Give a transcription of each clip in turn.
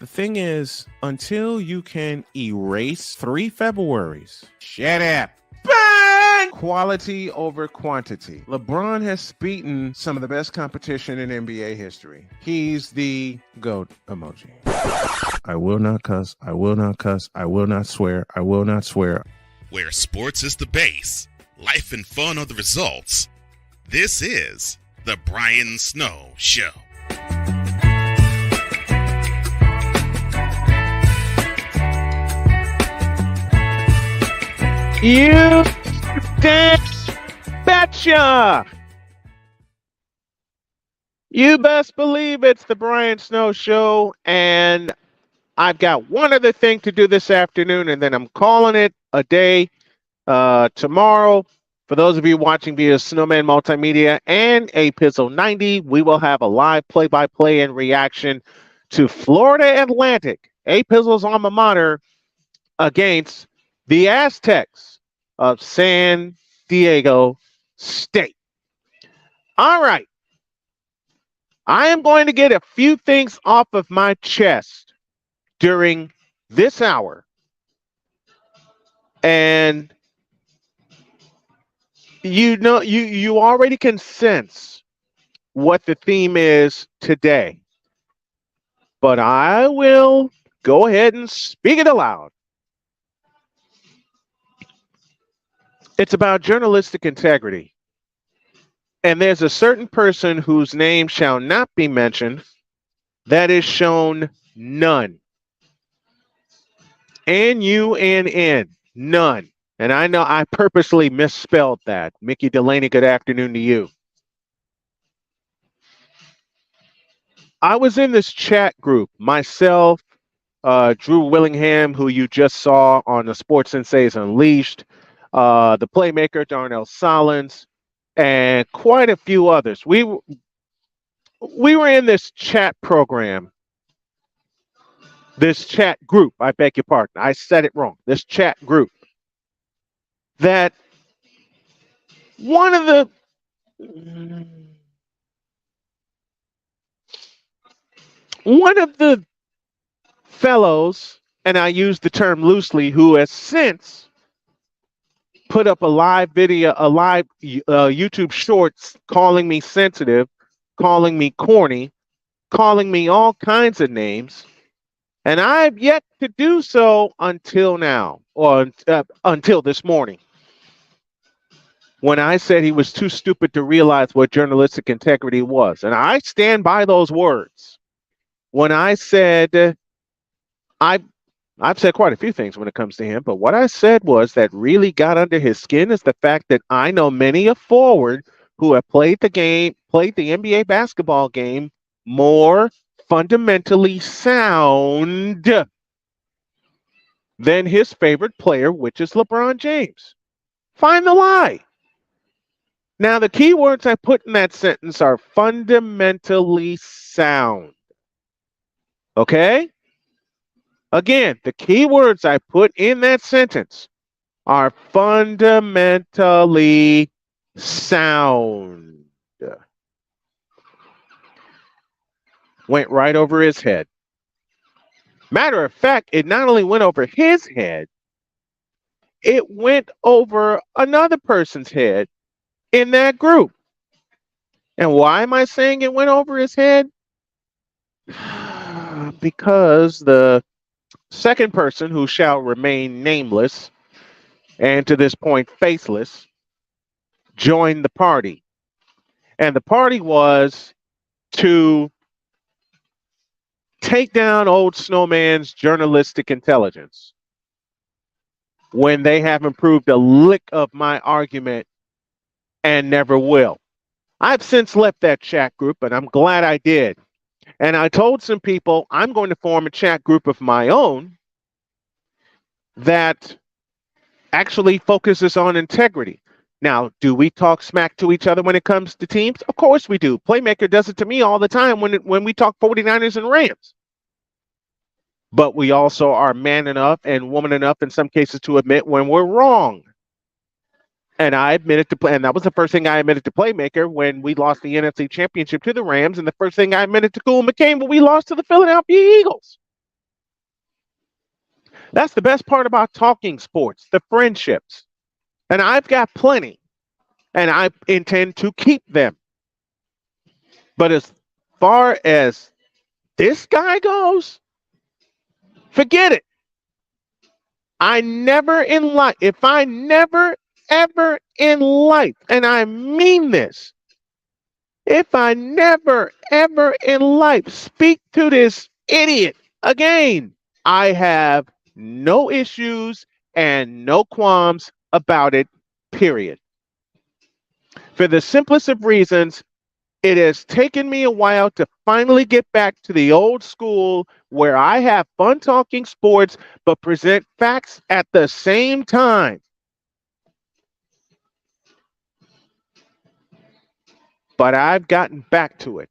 Thing is, until you can erase 3 Februaries, shut up. Bang! Quality over quantity. LeBron has beaten some of the best competition in NBA history. He's the GOAT emoji. I will not cuss. I will not cuss. I will not swear. I will not swear. Where sports is the base, life and fun are the results. This is the Brian Snow Show. You damn betcha! You best believe it's the Brian Snow Show, and I've got one other thing to do this afternoon, and then I'm calling it a day. Tomorrow, for those of you watching via Snowman Multimedia and a Pizzle 90, we will have a live play-by-play and reaction to Florida Atlantic, a Pizzle's alma mater, against the Aztecs of San Diego State. All right. I am going to get a few things off of my chest during this hour. And you know, you already can sense what the theme is today. But I will go ahead and speak it aloud. It's about journalistic integrity. And there's a certain person whose name shall not be mentioned that is shown none. N-U-N-N, none. And I know I purposely misspelled that. Mickey Delaney, good afternoon to you. I was in this chat group, myself, Drew Willingham, who you just saw on the Sports Sensays Unleashed, the playmaker Darnell Solins, and quite a few others. We were in this chat program, this chat group, I beg your pardon, I said it wrong, this chat group, that one of the fellows, and I use the term loosely, who has since put up a live video, a live YouTube shorts calling me sensitive, calling me corny, calling me all kinds of names. And I've yet to do so until now, or until this morning, when I said he was too stupid to realize what journalistic integrity was. And I stand by those words. When I said, I've said quite a few things when it comes to him, but what I said was that really got under his skin is the fact that I know many a forward who have played the game, played the NBA basketball game more fundamentally sound than his favorite player, which is LeBron James. Find the lie. Now, the key words I put in that sentence are fundamentally sound. Okay? Again, the key words I put in that sentence are fundamentally sound. Went right over his head. Matter of fact, it not only went over his head, it went over another person's head in that group. And why am I saying it went over his head? Because the second person, who shall remain nameless and to this point faceless, joined the party. And the party was to take down old Snowman's journalistic intelligence when they haven't proved a lick of my argument and never will. I've since left that chat group, and I'm glad I did. And I told some people I'm going to form a chat group of my own that actually focuses on integrity. Now, do we talk smack to each other when it comes to teams? Of course we do. Playmaker does it to me all the time when we talk 49ers and Rams. But we also are man enough and woman enough in some cases to admit when we're wrong. And I admitted to play, and that was the first thing I admitted to Playmaker when we lost the NFC Championship to the Rams, and the first thing I admitted to Cool McCain when we lost to the Philadelphia Eagles. That's the best part about talking sports, the friendships. And I've got plenty, and I intend to keep them. But as far as this guy goes, forget it. I never in life, if I never ever in life, and I mean this, if I never ever in life speak to this idiot again, I have no issues and no qualms about it, period. For the simplest of reasons, it has taken me a while to finally get back to the old school where I have fun talking sports but present facts at the same time. But I've gotten back to it.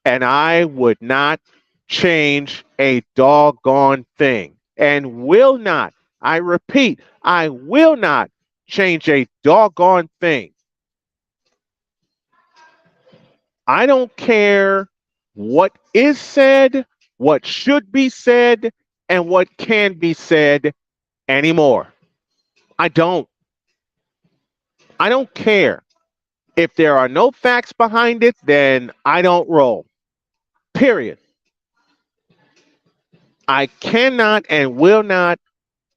And I would not change a doggone thing and will not. I repeat, I will not change a doggone thing. I don't care what is said, what should be said, and what can be said anymore. I don't. I don't care. If there are no facts behind it, then I don't roll. Period. I cannot and will not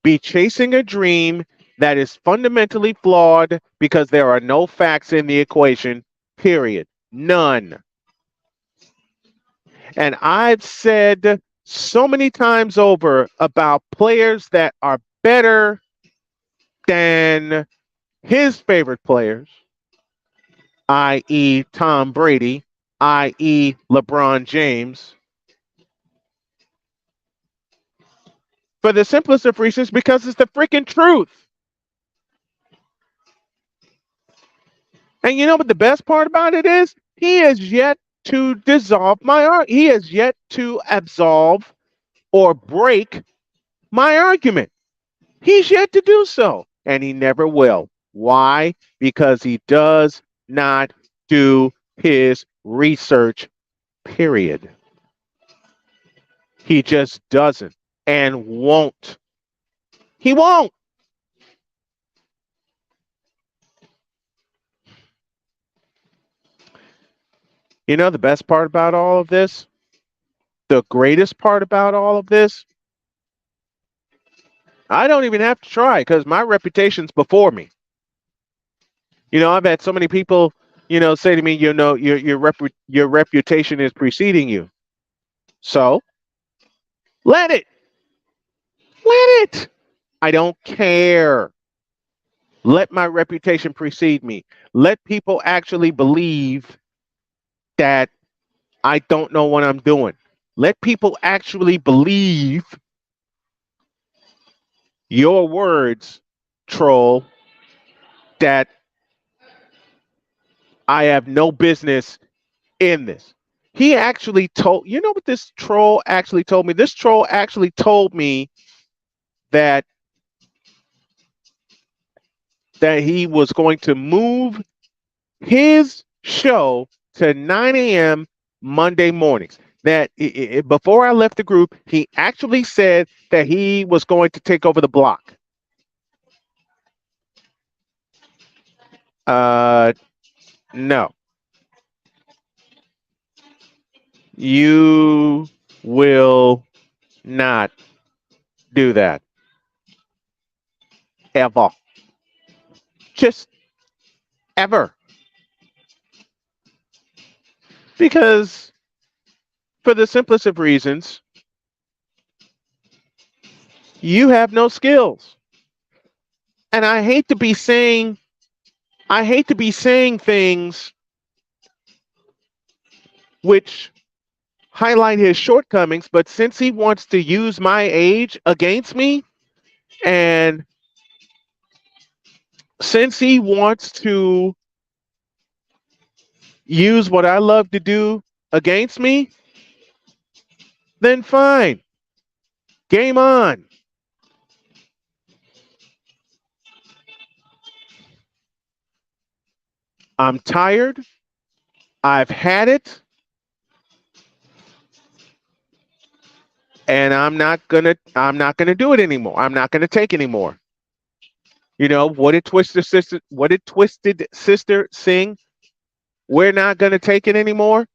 be chasing a dream that is fundamentally flawed because there are no facts in the equation. Period. None. And I've said so many times over about players that are better than his favorite players, i.e., Tom Brady, i.e., LeBron James, for the simplest of reasons because it's the freaking truth. And you know what the best part about it is? He has yet to dissolve my argument. He has yet to absolve or break my argument. He's yet to do so, and he never will. Why? Because he does not do his research, period. He just doesn't and won't. He won't. You know the best part about all of this? The greatest part about all of this? I don't even have to try because my reputation's before me. You know, I've had so many people, say to me, your reputation is preceding you. So let it, let it. I don't care. Let my reputation precede me. Let people actually believe that I don't know what I'm doing. Let people actually believe your words, troll, that I have no business in this. He actually told, you know what this troll actually told me? This troll actually told me that he was going to move his show to 9 a.m. Monday mornings. That before I left the group, he actually said that he was going to take over the block. Uh, no, you will not do that ever. Just ever. Because for the simplest of reasons, you have no skills. And I hate to be saying things which highlight his shortcomings, but since he wants to use my age against me, and since he wants to use what I love to do against me, then fine. Game on. I'm tired. I've had it, and I'm not gonna do it anymore. I'm not gonna take anymore. You know, what did Twisted Sister sing? We're not gonna take it anymore.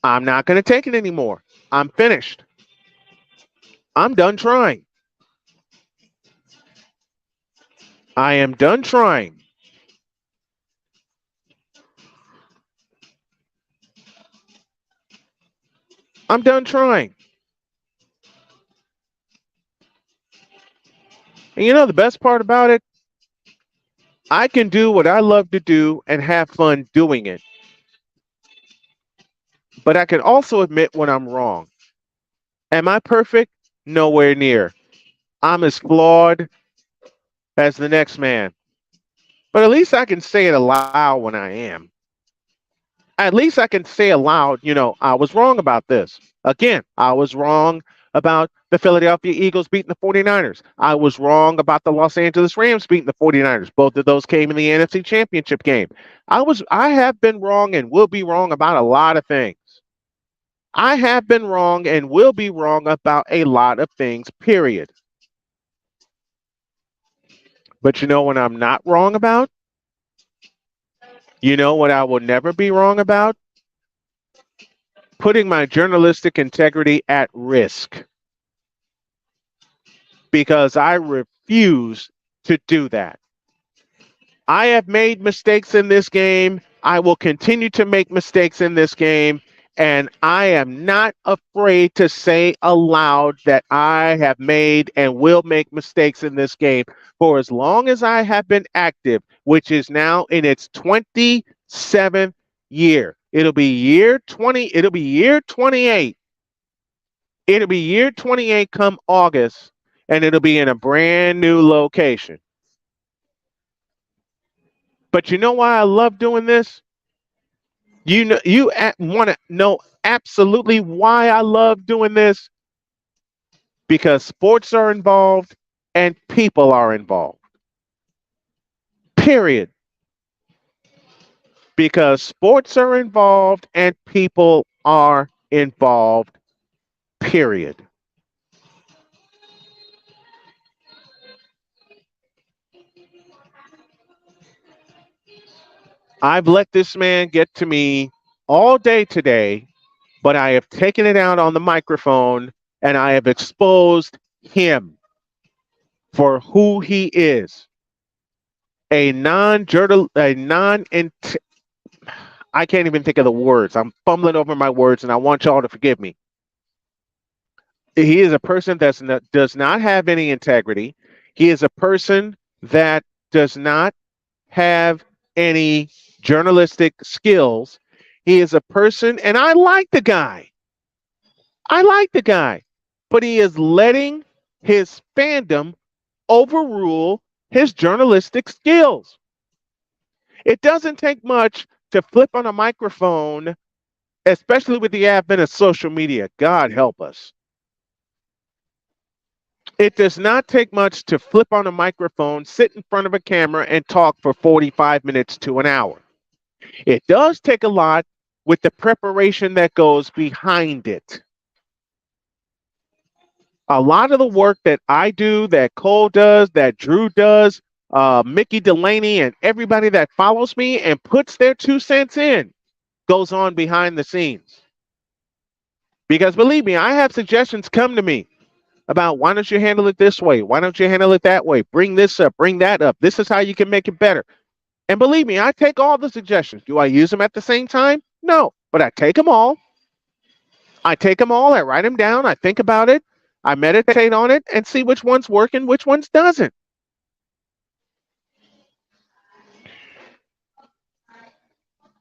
I'm not gonna take it anymore. I'm finished. I'm done trying. I am done trying. I'm done trying. And you know the best part about it? I can do what I love to do and have fun doing it. But I can also admit when I'm wrong. Am I perfect? Nowhere near. I'm as flawed as the next man. But at least I can say it aloud when I am. At least I can say aloud, I was wrong about this. Again, I was wrong about the Philadelphia Eagles beating the 49ers. I was wrong about the Los Angeles Rams beating the 49ers. Both of those came in the NFC Championship game. I have been wrong and will be wrong about a lot of things. I have been wrong and will be wrong about a lot of things, period. But you know what I'm not wrong about? You know what I will never be wrong about? Putting my journalistic integrity at risk because I refuse to do that. I have made mistakes in this game. I will continue to make mistakes in this game. And I am not afraid to say aloud that I have made and will make mistakes in this game for as long as I have been active, which is now in its 27th year. It'll be year 28. It'll be year 28 come August, and it'll be in a brand new location. But you know why I love doing this? Want to know absolutely why I love doing this? Because sports are involved and people are involved. Period. Because sports are involved and people are involved. Period. I've let this man get to me all day today, but I have taken it out on the microphone and I have exposed him for who he is. A non a non I can't even think of the words. I'm fumbling over my words and I want y'all to forgive me. He is a person that does not have any integrity. He is a person that does not have any journalistic skills. He is a person, and I like the guy. I like the guy, but he is letting his fandom overrule his journalistic skills. It doesn't take much to flip on a microphone, especially with the advent of social media. God help us. It does not take much to flip on a microphone, sit in front of a camera, and talk for 45 minutes to an hour. It does take a lot with the preparation that goes behind it. A lot of the work that I do, that Cole does, that Drew does, Mickey Delaney, and everybody that follows me and puts their 2 cents in goes on behind the scenes. Because believe me, I have suggestions come to me about why don't you handle it this way? Why don't you handle it that way? Bring this up, bring that up. This is how you can make it better. And believe me, I take all the suggestions. Do I use them at the same time? No, but I take them all. I take them all. I write them down. I think about it. I meditate on it and see which ones work and which ones doesn't.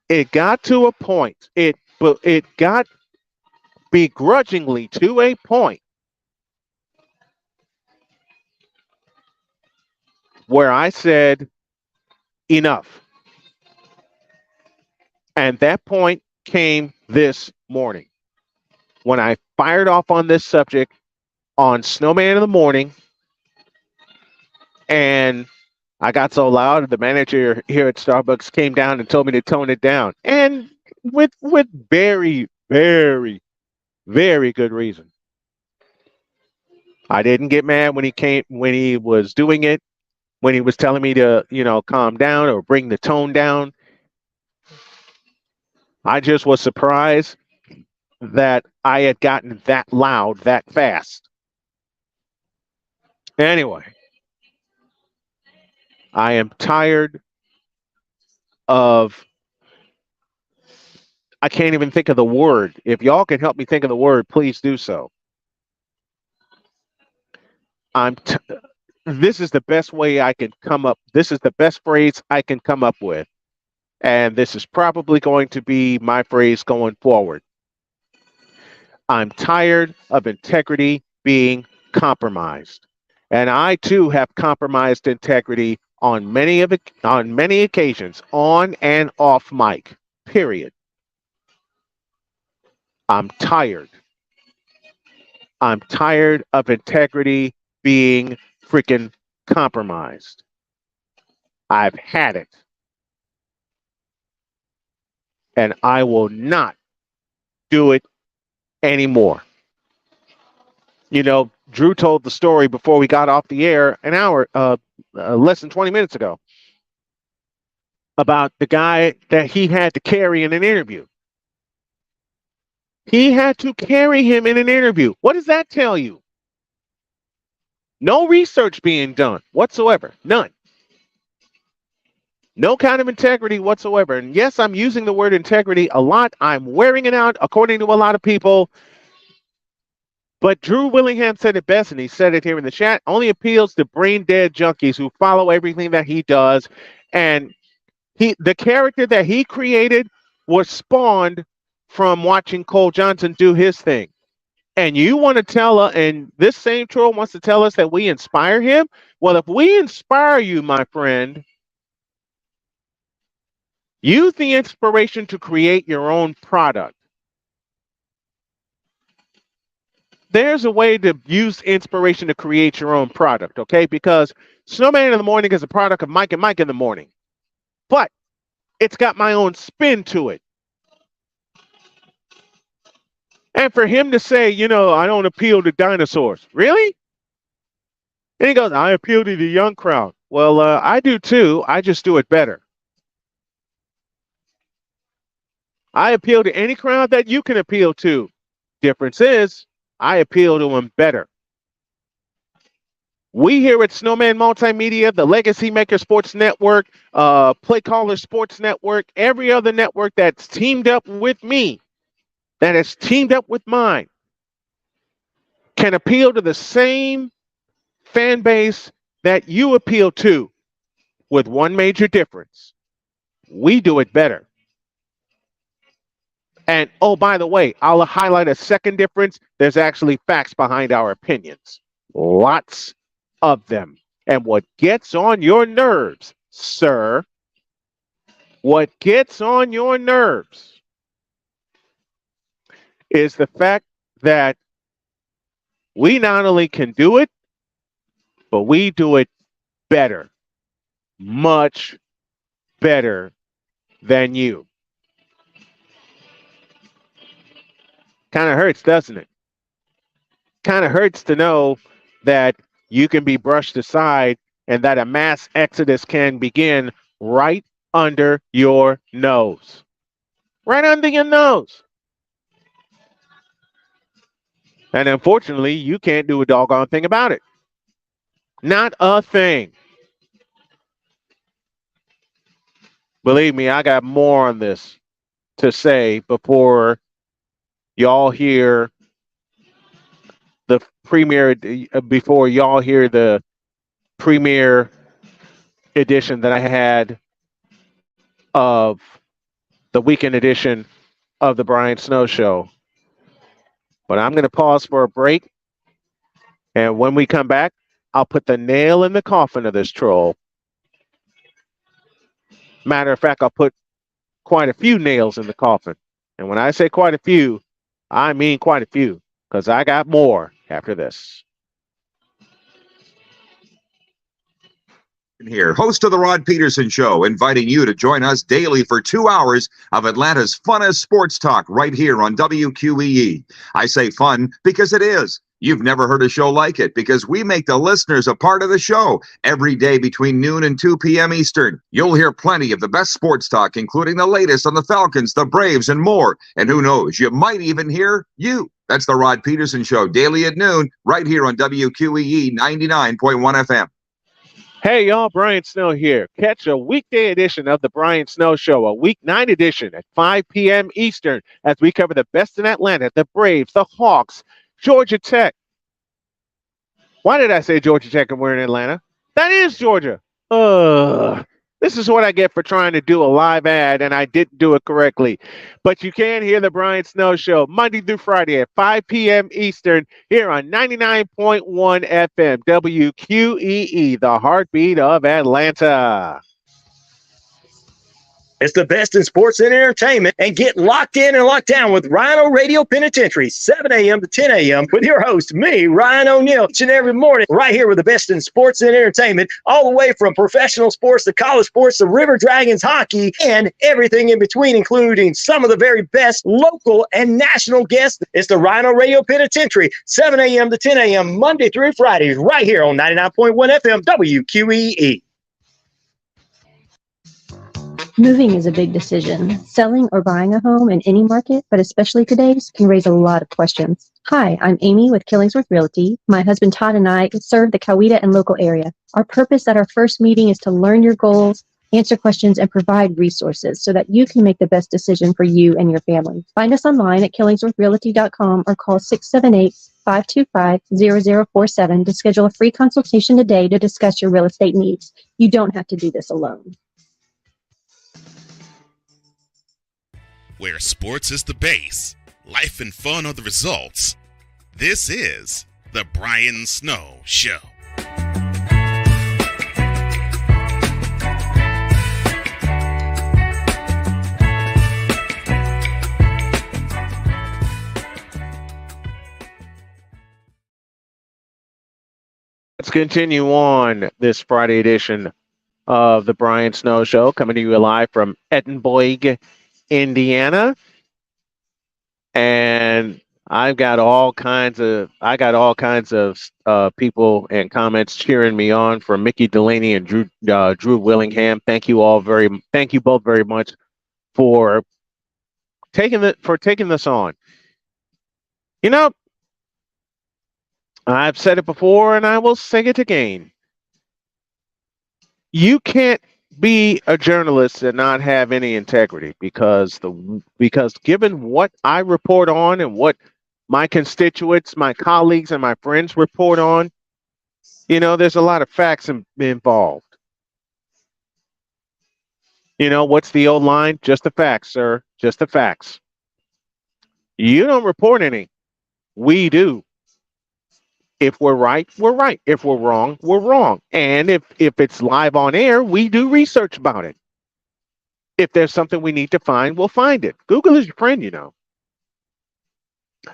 It got to a point. It got begrudgingly to a point where I said enough. And that point came this morning when I fired off on this subject on Snowman in the morning, and I got so loud the manager here at Starbucks came down and told me to tone it down. And with very, very, very good reason. I didn't get mad when he was doing it, when he was telling me to, calm down or bring the tone down. I just was surprised that I had gotten that loud that fast. Anyway, I am tired of, I can't even think of the word. If y'all can help me think of the word, please do so. I'm t- this is the best way I can come up. This is the best phrase I can come up with. And this is probably going to be my phrase going forward. I'm tired of integrity being compromised. And I too have compromised integrity on many occasions, on and off mic. Period. I'm tired. I'm tired of integrity being freaking compromised. I've had it. And I will not do it anymore. Drew told the story before we got off the air an hour, less than 20 minutes ago, about the guy that he had to carry in an interview. He had to carry him in an interview. What does that tell you? No research being done whatsoever. None. No kind of integrity whatsoever. And yes, I'm using the word integrity a lot. I'm wearing it out according to a lot of people. But Drew Willingham said it best, and he said it here in the chat, only appeals to brain dead junkies who follow everything that he does. And the character that he created was spawned from watching Cole Johnson do his thing. And you want to and this same troll wants to tell us that we inspire him? Well, if we inspire you, my friend, use the inspiration to create your own product. There's a way to use inspiration to create your own product, okay? Because Snowman in the Morning is a product of Mike and Mike in the Morning. But it's got my own spin to it. And for him to say, I don't appeal to dinosaurs. Really? And he goes, I appeal to the young crowd. Well, I do too. I just do it better. I appeal to any crowd that you can appeal to. Difference is, I appeal to them better. We here at Snowman Multimedia, the Legacy Maker Sports Network, Play Caller Sports Network, every other network that's teamed up with me, that has teamed up with mine, can appeal to the same fan base that you appeal to, with one major difference. We do it better. And oh, by the way, I'll highlight a second difference. There's actually facts behind our opinions. Lots of them. And what gets on your nerves, sir, What gets on your nerves is the fact that we not only can do it, but we do it better, much better than you. Kind of hurts, doesn't it? Kind of hurts to know that you can be brushed aside and that a mass exodus can begin right under your nose. Right under your nose. And unfortunately, you can't do a doggone thing about it. Not a thing. Believe me, I got more on this to say before y'all hear the premiere, before y'all hear the premiere edition that I had of the weekend edition of the Brian Snow Show. But I'm going to pause for a break. And when we come back, I'll put the nail in the coffin of this troll. Matter of fact, I'll put quite a few nails in the coffin. And when I say quite a few, I mean quite a few, because I got more after this. Here, host of the Rod Peterson Show, inviting you to join us daily for 2 hours of Atlanta's funnest sports talk right here on WQEE. I say fun because it is. You've never heard a show like it because we make the listeners a part of the show every day between noon and 2 p.m. Eastern. You'll hear plenty of the best sports talk, including the latest on the Falcons, the Braves, and more. And who knows, you might even hear you. That's the Rod Peterson Show, daily at noon, right here on WQEE 99.1 FM. Hey, y'all, Brian Snow here. Catch a weekday edition of the Brian Snow Show, a weeknight edition at 5 p.m. Eastern, as we cover the best in Atlanta, the Braves, the Hawks, Georgia Tech. Why did I say Georgia Tech and we're in Atlanta? That is Georgia. This is what I get for trying to do a live ad, and I didn't do it correctly. But you can hear the Brian Snow Show Monday through Friday at 5 p.m. Eastern here on 99.1 FM, WQEE, the heartbeat of Atlanta. It's the best in sports and entertainment, and get locked in and locked down with Rhino Radio Penitentiary, 7 a.m. to 10 a.m. with your host, me, Ryan O'Neal, each and every morning, right here with the best in sports and entertainment, all the way from professional sports to college sports to River Dragons hockey and everything in between, including some of the very best local and national guests. It's the Rhino Radio Penitentiary, 7 a.m. to 10 a.m. Monday through Friday, right here on 99.1 FM WQEE. Moving is a big decision. Selling or buying a home in any market, but especially today's, can raise a lot of questions. Hi, I'm Amy with Killingsworth Realty. My husband Todd and I serve the Coweta and local area. Our purpose at our first meeting is to learn your goals, answer questions, and provide resources so that you can make the best decision for you and your family. Find us online at killingsworthrealty.com or call 678-525-0047 to schedule a free consultation today to discuss your real estate needs. You don't have to do this alone. Where sports is the base, life and fun are the results. This is the Brian Snow Show. Let's continue on this Friday edition of the Brian Snow Show, coming to you live from Edinburgh, Indiana. And I got all kinds of people and comments cheering me on, from Mickey Delaney and Drew Willingham. Thank you both very much for taking this on. You know, I've said it before and I will say it again. You can't be a journalist and not have any integrity, because given what I report on and what my constituents, my colleagues, and my friends report on, there's a lot of facts involved. What's the old line? Just the facts, sir. Just the facts. You don't report any. We do. If we're right, we're right. If we're wrong, we're wrong. And if it's live on air, we do research about it. If there's something we need to find, we'll find it. Google is your friend, you know.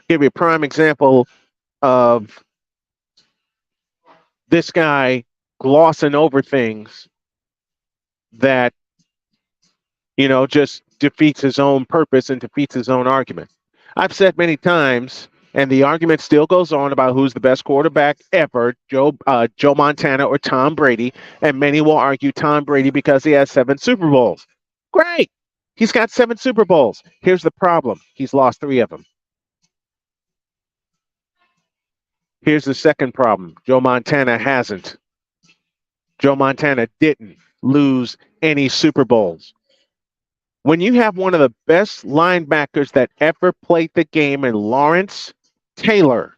Give you a prime example of this guy glossing over things that, just defeats his own purpose and defeats his own argument. I've said many times, and the argument still goes on about who's the best quarterback ever, Joe Montana or Tom Brady, and many will argue Tom Brady because he has 7 Super Bowls. Great, he's got 7 Super Bowls. Here's the problem: he's lost 3 of them. Here's the second problem: Joe Montana hasn't. Joe Montana didn't lose any Super Bowls. When you have one of the best linebackers that ever played the game in Lawrence Taylor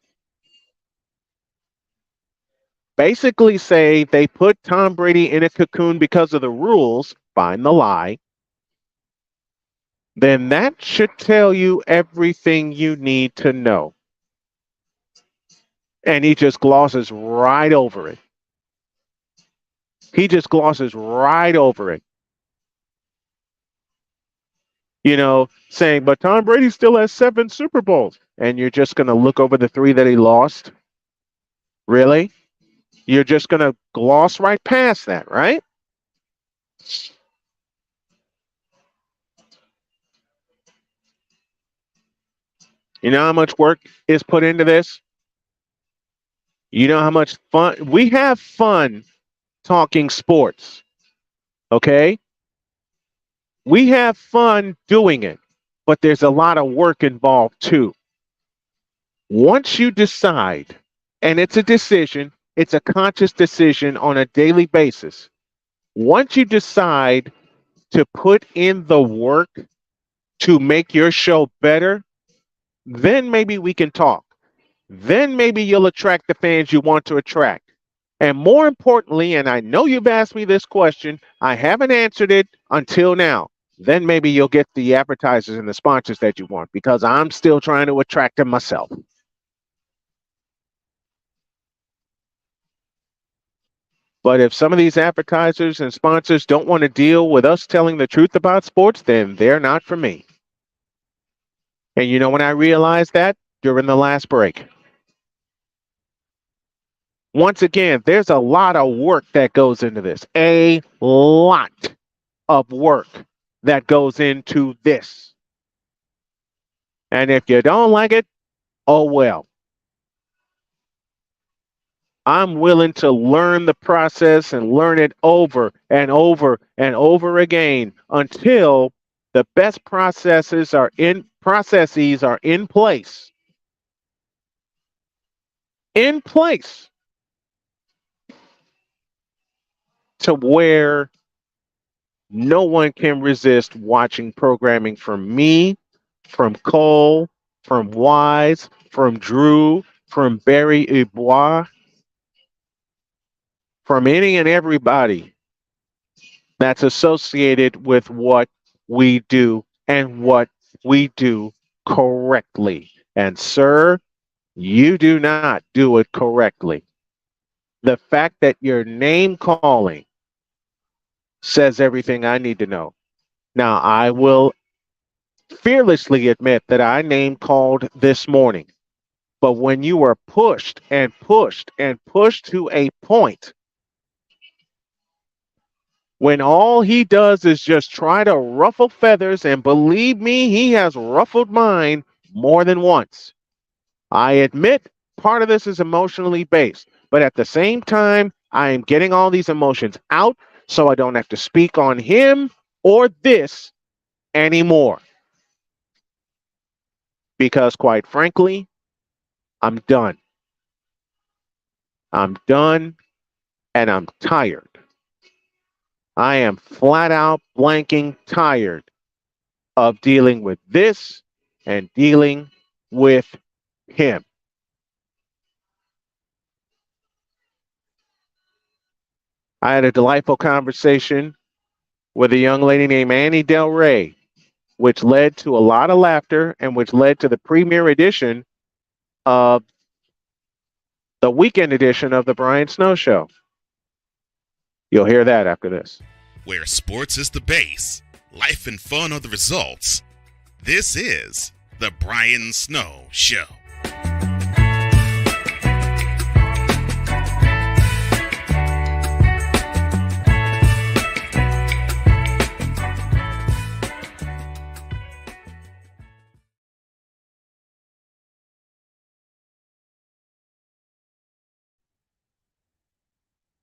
basically say they put Tom Brady in a cocoon because of the rules, find the lie, then that should tell you everything you need to know. And he just glosses right over it. He just glosses right over it. Saying, but Tom Brady still has 7 Super Bowls. And you're just going to look over the 3 that he lost? Really? You're just going to gloss right past that, right? You know how much work is put into this? You know how much fun? We have fun talking sports, okay? We have fun doing it, but there's a lot of work involved too. Once you decide, and it's a decision, it's a conscious decision on a daily basis. Once you decide to put in the work to make your show better, then maybe we can talk. Then maybe you'll attract the fans you want to attract. And more importantly, and I know you've asked me this question, I haven't answered it until now. Then maybe you'll get the advertisers and the sponsors that you want, because I'm still trying to attract them myself. But if some of these advertisers and sponsors don't want to deal with us telling the truth about sports, then they're not for me. And you know when I realized that? During the last break. Once again, there's a lot of work that goes into this. A lot of work that goes into this. And if you don't like it, oh well. I'm willing to learn the process and learn it over and over and over again until the best processes are in place. In place to where no one can resist watching programming from me, from Cole, from Wise, from Drew, from Barry Ubois, from any and everybody that's associated with what we do and what we do correctly. And sir, you do not do it correctly. The fact that you're name calling says everything I need to know. Now, I will fearlessly admit that I name called this morning. But when you are pushed and pushed and pushed to a point, when all he does is just try to ruffle feathers, and believe me, he has ruffled mine more than once. I admit part of this is emotionally based, but at the same time, I am getting all these emotions out so I don't have to speak on him or this anymore. Because quite frankly, I'm done. I'm done and I'm tired. I am flat out blanking tired of dealing with this and dealing with him. I had a delightful conversation with a young lady named Annie Del Rey, which led to a lot of laughter and which led to the premiere edition of the weekend edition of the Brian Snow Show. You'll hear that after this. Where sports is the base, life and fun are the results. This is The Brian Snow Show.